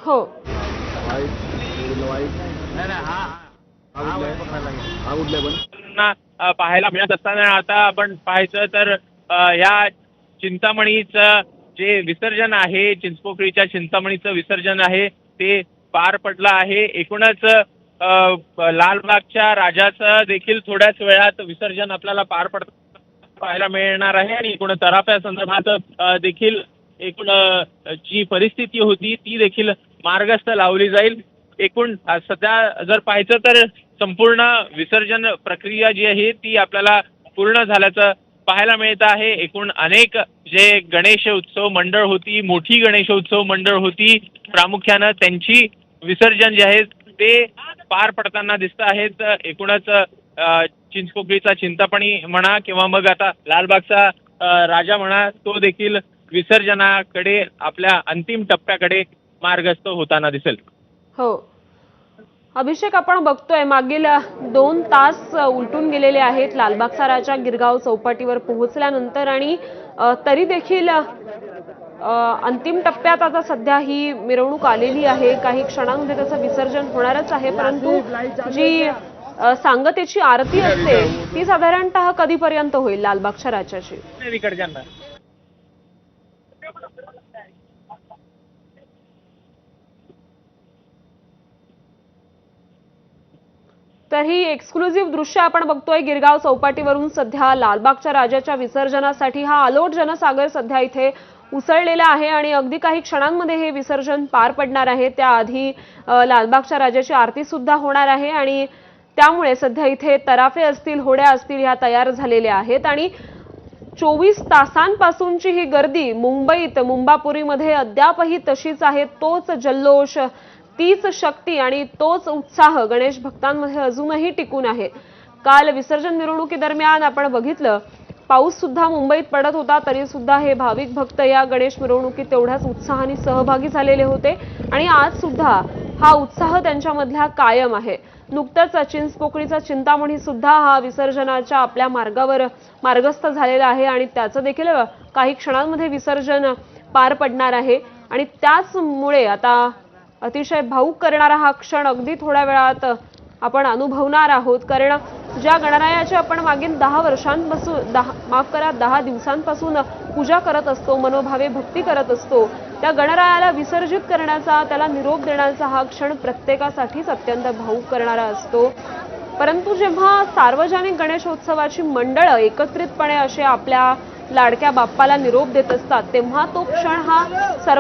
हो. पाहायला मिळत असताना आता आपण पाहायचं तर या चिंतामणीचं जे विसर्जन आहे, चिंचपोकळीच्या चिंतामणीचं विसर्जन आहे ते पार पडलं आहे. एकूणच लालबागच्या राजाचं देखील थोड्याच वेळात विसर्जन आपल्याला पार पडताना पाहायला मिळणार आहे आणि एकूण तराफ्या संदर्भात देखील एकूण जी परिस्थिती होती ती देखील मार्गस्थ लावली जाईल. एकूण सध्या जर पाहायचं तर संपूर्ण विसर्जन प्रक्रिया जी आहे ती आपल्याला पूर्ण झाल्याचं पाहायला मिळत आहे. एकूण अनेक जे गणेश उत्सव मंडळ होती, मोठी गणेश उत्सव मंडळ होती, प्रामुख्यानं त्यांची विसर्जन जे आहे ते पार पडताना दिसत आहेत. एकूणच चिंचपोकळीचा चिंतामणी म्हणा किंवा मग आता लालबागचा राजा म्हणा तो देखील विसर्जनाकडे आपल्या अंतिम टप्प्याकडे मार्गस्थ होताना दिसेल. हो. अभिषेक, आपण बघतोय मागील 2 तास उलटून गेलेले आहेत लालबागचा राजा गिरगाव चौपाटीवर पोहोचल्यानंतर आणि तरी देखील अंतिम टप्प्यात आता सध्या ही मिरवणूक आलेली आहे. काही क्षणांमध्ये त्याचं विसर्जन होणारच आहे, परंतु जी सांगतेची आरती असते ती साधारणतः कधीपर्यंत होईल लालबागच्या राजाची? तर ही एक्सक्लुझिव्ह दृश्य आपण बघतोय गिरगाव चौपाटीवरून. सध्या लालबागच्या राजाच्या विसर्जनासाठी हा अलोट जनसागर सध्या इथे उसळलेला आहे आणि अगदी काही क्षणांमध्ये हे विसर्जन पार पडणार आहे. त्याआधी लालबागच्या राजाची आरती सुद्धा होणार आहे आणि त्यामुळे सध्या इथे तराफे असतील, होड्या असतील, ह्या तयार झालेल्या आहेत आणि 24 तासांपासूनची ही गर्दी मुंबईत मुंबापुरीमध्ये अद्यापही तशीच आहे. तोच जल्लोष, तीच शक्ती आणि तोच उत्साह गणेश भक्तांमध्ये अजूनही टिकून आहे. काल विसर्जन मिरवणुकीदरम्यान आपण बघितलं पाऊस सुद्धा मुंबईत पडत होता, तरी सुद्धा हे भाविक भक्त या गणेश मिरवणुकीत तेवढ्याच उत्साहाने सहभागी झालेले होते आणि आज सुद्धा हा उत्साह त्यांच्यामधला कायम आहे. नुकतंच चिंचपोकळीचा चिंतामणी सुद्धा हा विसर्जनाच्या आपल्या मार्गावर मार्गस्थ झालेला आहे आणि त्याचं देखील काही क्षणांमध्ये विसर्जन पार पडणार आहे आणि त्याचमुळे आता अतिशय भावुक करणारा हा क्षण अगदी थोड्या वेळात आपण अनुभवणार आहोत. कारण ज्या गणरायाची आपण मागील 10 वर्षांपासून 10 दिवसांपासून पूजा करत असतो, मनोभावे भक्ती करत असतो, त्या गणरायाला विसर्जित करण्याचा, त्याला निरोप देण्याचा हा क्षण प्रत्येकासाठीच अत्यंत भावुक करणारा असतो. परंतु जेव्हा सार्वजनिक गणेशोत्सवाची मंडळं एकत्रितपणे असे आपल्या लाडक्या बाप्पाला निरोप देत असतात तेव्हा तो क्षण हा